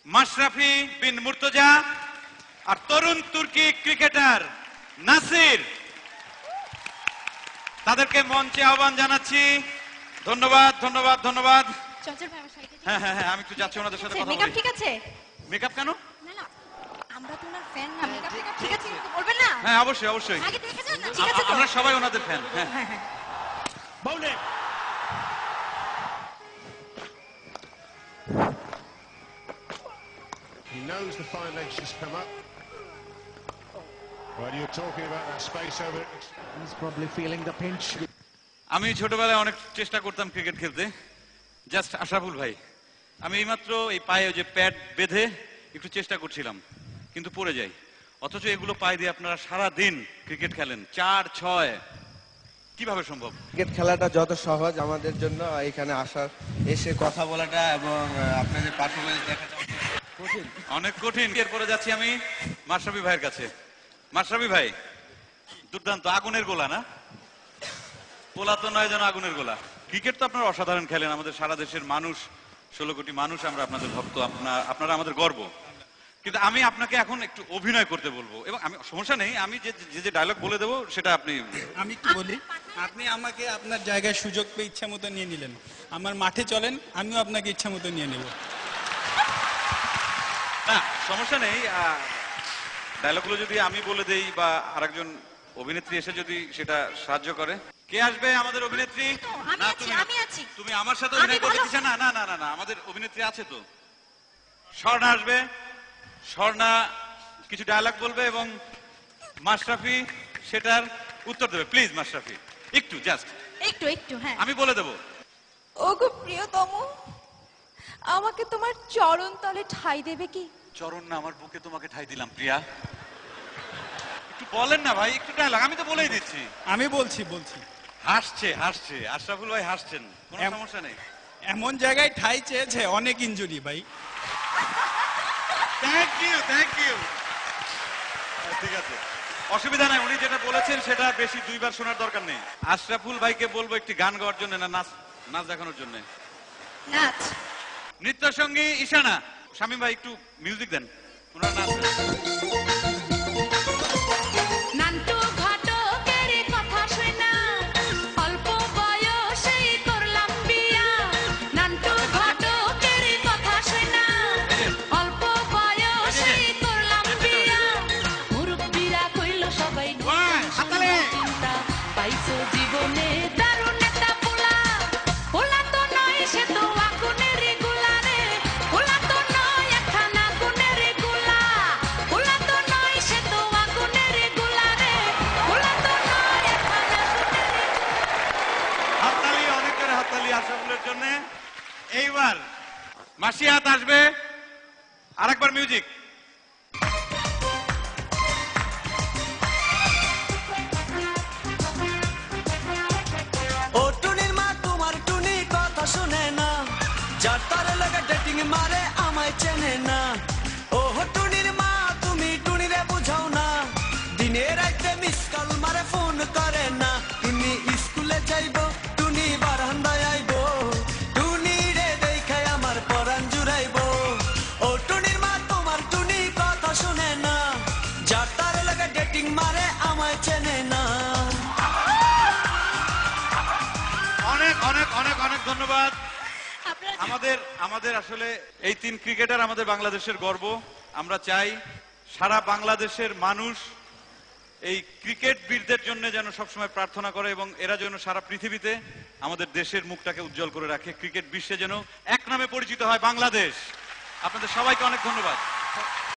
মাশরাফি বিন মুর্তজা আর তরুণ তুর্কি ক্রিকেটার নাসির, তাদেরকে মঞ্চে আহ্বান জানাচ্ছি। ধন্যবাদ ধন্যবাদ ধন্যবাদ। চঞ্চল ভাই আমার শাড়িটা হ্যাঁ হ্যাঁ হ্যাঁ, আমি একটু যাচ্ছি ওনাদের সাথে কথা মেকআপ বলি। ঠিক আছে? মেকআপ কেন? না না, আমরা তো ওনার ফ্যান না, মেকআপ ঠিক আছে কিন্তু বলবেন না? হ্যাঁ অবশ্যই অবশ্যই, আগে দেখে যান না, ঠিক আছে তো? আমরা সবাই ওনাদের ফ্যান। হ্যাঁ হ্যাঁ হ্যাঁ। Bowling. He knows the fine leg's just come up. Well, you're talking about that space over. He's probably feeling the pinch. আমি ছোটবেলায় অনেক চেষ্টা করতাম ক্রিকেট খেলতে, জাস্ট আশরাফুল ভাই, আমি এইমাত্র এই পায়ে যে প্যাড বেঁধে একটু চেষ্টা করছিলাম, কিন্তু পড়ে যাই। অথচ এগুলো পায়ে দিয়ে আপনারা সারা দিন ক্রিকেট খেলেন, 4-6, কিভাবে সম্ভব? ক্রিকেট খেলাটা যত সহজ আমাদের জন্য এখানে আসার, এসে কথা বলাটা এবং আপনাদের পারফরমেন্স দেখাটা কঠিন, অনেক কঠিন। এরপরে যাচ্ছি আমি মাশরাফি ভাইয়ের কাছে। মাশরাফি ভাই, দুর্দান্ত, আগুনের গোলা না? পোলা তো নয়, যেন আগুনের গোলা। ক্রিকেট তো আপনারা অসাধারণ খেলেন, আমাদের সারা দেশের মানুষ, 16 কোটি মানুষ আমরা আপনাদের ভক্ত, আপনারা আমাদের গর্ব। কিন্তু আমি আপনাকে এখন একটু অভিনয় করতে বলবো, এবং আমি, সমস্যা নেই, আমি যে ডায়লগ বলে দেবো সেটা আপনি। আমি একটু বলি, আপনি আমাকে আপনার জায়গায় সুযোগ পেয়ে ইচ্ছা মতো নিয়ে নিলেন, আমার মাঠে চলেন, আমিও আপনাকে ইচ্ছা মতো নিয়ে নেব। না সমস্যা নেই, ডায়লগগুলো যদি আমি বলে দেই বা আরেকজন অভিনেত্রী এসে যদি সেটা সাহায্য করে। কে আসবে আমাদের অভিনেত্রী? আমি না আছি, আমি আছি। তুমি আমার সাথে অভিনয় করতে দিচ্ছ না? না না না না, আমাদের অভিনেত্রী আছে তো, স্বর্ণা আসবে। স্বর্ণা কিছু ডায়লগ বলবে এবং মাশরাফি সেটার উত্তর দেবে। প্লিজ মাশরাফি, একটু জাস্ট একটু একটু, হ্যাঁ। আমি বলে দেবো। ওগো প্রিয়তম, আমাকে তোমার চরণ তলে ঠাই দেবে কি? চরণ না, আমার বুকে তোমাকে ঠাই দিলাম প্রিয়া। একটু বলেন না ভাই, একটু ডায়লগ। আমি তো বলেই দিচ্ছি। আমি বলছি। হাসছে আশরাফুল ভাই, হাসছেন, কোনো সমস্যা নেই। এমন জায়গায় ঠাই চেয়েছে, অনেক ইনজুরি ভাই। Thank you. ঠিক আছে, অসুবিধা নাই, উনি যেটা বলেছেন সেটা বেশি দুইবার শোনার দরকার নেই। আশরাফুল ভাইকে বলবো একটি গান গাওয়ার জন্য, না নাচ দেখানোর জন্য। নাচ। নৃত্য সঙ্গী ঈশানা। শামীম ভাই একটু মিউজিক দেন, ওনারা নাচবেন। নান্টু ঘটকের কথা শোনা, অল্প বয়সেই করলাম বিয়া। নান্টু ঘটকের কথা শোনা, অল্প বয়সেই করলাম বিয়া। মুরব্বিরা কইল সবাই চিন্তা, পাইছো জীবনে দারুণ একটা পোলা। পোলা তো নয়, সে তো আগুনের গোলা রে। পোলা তো নয়, একখানা আগুনের গোলা। পোলা তো নয়, সে তো আগুনের গোলা রে। পোলা তো নয়, একখানা হাততালি, অনেক করে হাততালি আশরাফুলের জন্য। এইবার মাসিহাত আসবে, আরেকবার মিউজিক। ও টুনির মা, তোমার টুনি কথা শুনে না, যার তার লাগে ডেটিং মারে আমায় চেনে না। ও টুনির মা, তুমি টুনিরে বুঝাও না, দিনে রাইতে মিস কল মারে ফোন করে না। টুনি স্কুলে যাইব, টুনি বারান্দায় আইব, টুনি রে দেখে আমার পরাণ জুড়াইব। ও টুনির মা, তোমার টুনি কথা শুনে না, যার তার লাগে ডেটিং মারে আমায় চেনে না। অনেক অনেক অনেক অনেক ধন্যবাদ। আপনারা আমাদের আসলে এই 3 ক্রিকেটার আমাদের বাংলাদেশের গর্ব। আমরা চাই সারা বাংলাদেশের মানুষ এই ক্রিকেট বীরদের জন্য যেন সবসময় প্রার্থনা করে, এবং এরা যেন সারা পৃথিবীতে আমাদের দেশের মুখটাকে উজ্জ্বল করে রাখে। ক্রিকেট বিশ্বে যেন এক নামে পরিচিত হয় বাংলাদেশ। আপনাদের সবাইকে অনেক ধন্যবাদ।